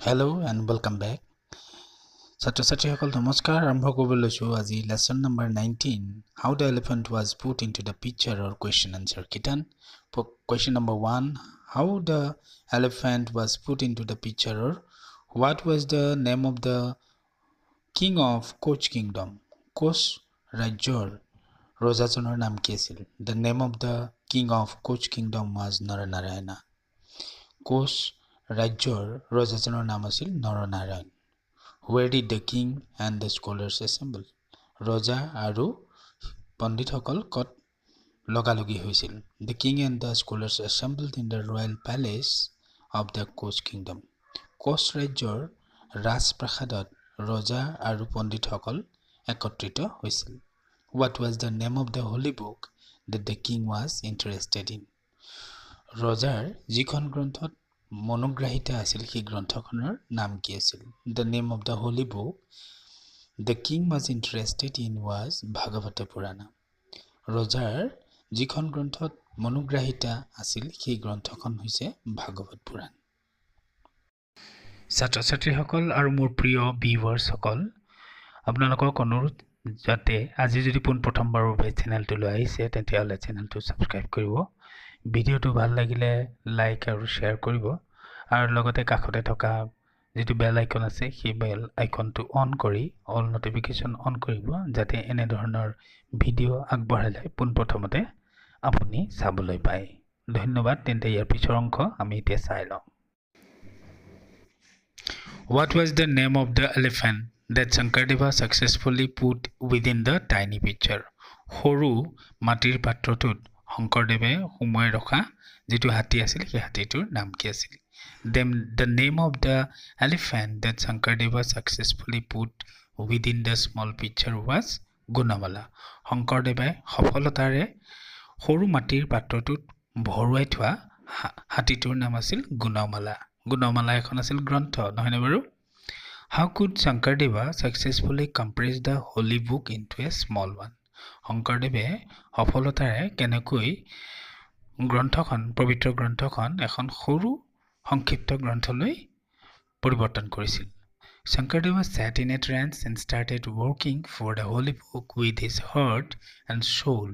Hello and welcome back. ছাত্ৰ-ছাত্ৰীসকল নমস্কাৰ আৰম্ভ কৰিব লৈছো আজি lesson number 19 how the elephant was put into the picture or question answer kitan question number 1 how the elephant was put into the picture or what was the name of the king of Koch kingdom Koch rajyor ৰজাজনৰ নাম কি আছিল the name of the king of Koch kingdom was Naranarayana Koch rajyor ৰজাজনৰ নাম আছিল Naranarayan Where did the king and the scholars assemble? Roja aru pandithokol kot logalogi hoisil. The king and the scholars assembled in the royal palace of the Koch kingdom. Koch rajyor Rajprasadot Roja aru pandithokol ekotrito hoisil. What was the name of the holy book that the king was interested in? Rojar jikhon granthot মনোগ্ৰাহিতা আছিল কি গ্ৰন্থখনৰ নাম কি আছিল the name of the holy book the king was interested in was Bhagavat পুৰাণ ৰজাৰ যিখন গ্ৰন্থত মনোগ্ৰাহিতা আছিল কি গ্ৰন্থখন হৈছে ভাগৱত পুৰাণ ছাত্ৰ-ছাত্ৰীসকল আৰু মোৰ প্ৰিয় ভিউৱাৰ্ছ সকল আপোনালোকক অনুৰোধ যাতে আজি যদি প্ৰথমবাৰ চেনেলটো লৈ আহিছে তেতিয়াহ'লে চেনেলটো সাবস্ক্ৰাইব কৰিব ভিডিওটো ভাল লাগিলে লাইক আৰু শেয়াৰ কৰিব আৰু লগতে কাষতে থকা যেটো বেল আইকন আছে সেই বেল আইকনটো অন কৰি অল নোটিফিকেশন অন কৰিব যাতে এনে ধৰণৰ ভিডিও আগবঢ়ালে প্ৰথমতে আপুনি চাবলৈ পায় ধন্যবাদ তেন্তে ইয়াৰ পিছৰ অংশ আমি এতিয়া চাই লওঁ What was the name of the elephant that Shankardeva successfully put within the tiny picture সৰু মাটিৰ পাত্ৰটোত শংকৰদেৱে সময় ৰখা যেটো হাতী আছিল সেই হাতীটোৰ নাম কি আছিল the name of the elephant that Shankardeva successfully put within the small picture was Gunamala শংকৰদেৱে সফলতাৰে সৰু মাটিৰ পাত্ৰটোত ভৰুৱাই থোৱা হাতীটোৰ নাম আছিল গুণমালা এখন আছিল গ্ৰন্থ নহয়নে বাৰু How could Shankardeva successfully compress the holy book into a small one শংকৰদেৱে সফলতাৰে কেনেকৈ গ্ৰন্থখন পবিত্ৰ গ্ৰন্থখন এখন সৰু সংক্ষিপ্ত গ্ৰন্থলৈ পৰিৱৰ্তন কৰিছিল Shankardeva sat in a trance and started working for the holy book with his heart and soul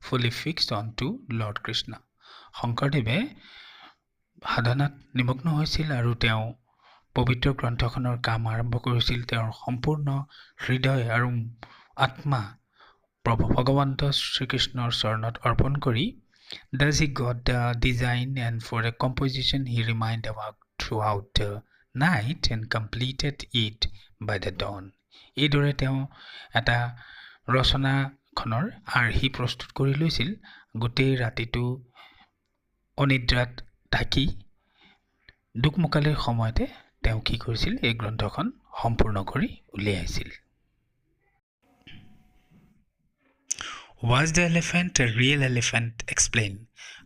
fully fixed onto Lord Krishna শংকৰদেৱে সাধনাত নিমগ্ন হৈছিল আৰু তেওঁ পবিত্ৰ গ্ৰন্থখনৰ কাম আৰম্ভ কৰিছিল তেওঁৰ সম্পূৰ্ণ হৃদয় আৰু আত্মা প্ৰভু ভগৱন্ত শ্ৰীকৃষ্ণৰ চৰণত অৰ্পণ কৰি Thus he got the design and for a composition he remained about throughout the night and completed it by the dawn. এইদৰে তেওঁ এটা ৰচনাখনৰ আৰ্হি প্ৰস্তুত কৰি লৈছিল গোটেই ৰাতিটো অনিদ্ৰাত থাকি দুকমুকালিৰ সময়তে তেওঁ কি কৰিছিল এই গ্ৰন্থখন সম্পূৰ্ণ কৰি উলিয়াইছিল Was the elephant a real elephant? Explain.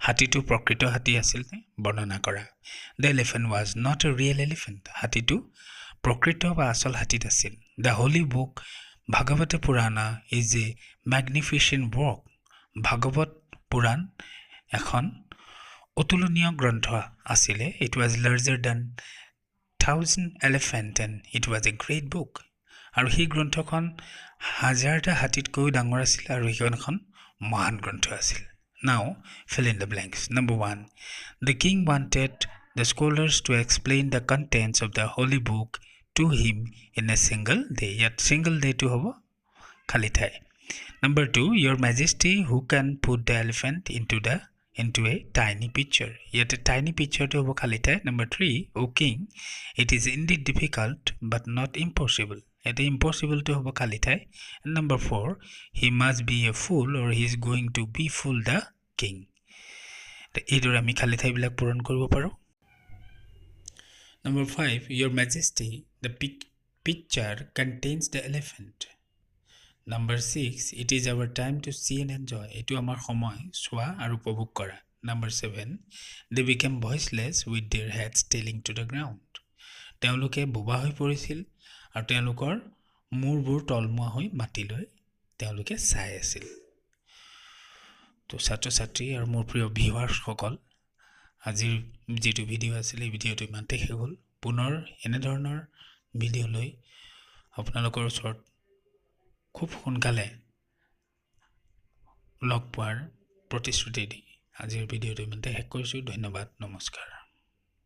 হাতীটো প্ৰকৃত হাতী আছিল নে বৰ্ণনা কৰা The elephant was not a real elephant. হাতীটো প্ৰকৃত বা আসল হাতীত আছিল The holy book Bhagavata Purana is a magnificent work. Bhagavat পুৰাণ এখন অতুলনীয় গ্ৰন্থ আছিলে It was larger than 1,000 elephant and it was a great book. আৰু এই গ্ৰন্থখন হাজাৰটা হাতীতকৈ ডাঙৰ আছিল আৰু এইখন মহান গ্ৰন্থ আছিল Now fill in the blanks Number 1 The king wanted the scholars to explain the contents of the holy book to him in a single day Yet single day to হ'ব খালি ঠাই Number 2 Your Majesty who can put the elephant into a tiny picture Yet a tiny picture to হ'ব খালি ঠাই Number 3 O king it is indeed difficult but not impossible It is impossible to have a খালি ঠাই And number 4 he must be a fool or he is going to be fool the king এইদৰে আমি খালি ঠাইবিলাক পূৰণ কৰিব পাৰো Number 5 Your Majesty the picture contains the elephant Number 6 it is our time to see and enjoy এটো আমাৰ সময় চোৱা আৰু উপভোগ কৰা Number 7 they became voiceless with their heads tailing to the ground তেওঁলোকে বোবা হৈ পৰিছিল আৰু তেওঁলোকৰ মূৰবোৰ তলমুৱা হৈ মাটিলৈ তেওঁলোকে চাই আছিল তো ছাত্ৰ-ছাত্ৰী আৰু মোৰ প্ৰিয় ভিউৱাৰ্ছ সকল আজিৰ যেটো ভিডিও আছিল এই ভিডিওটো ইমানতে শেষ হ'ল পুনৰ এনে ধৰণৰ ভিডিঅ' লৈ আপোনালোকৰ ওচৰত খুব সোনকালে লগ পোৱাৰ প্ৰতিশ্ৰুতি দি আজিৰ ভিডিঅ'টো ইমানতে শেষ কৰিছোঁ ধন্যবাদ নমস্কাৰ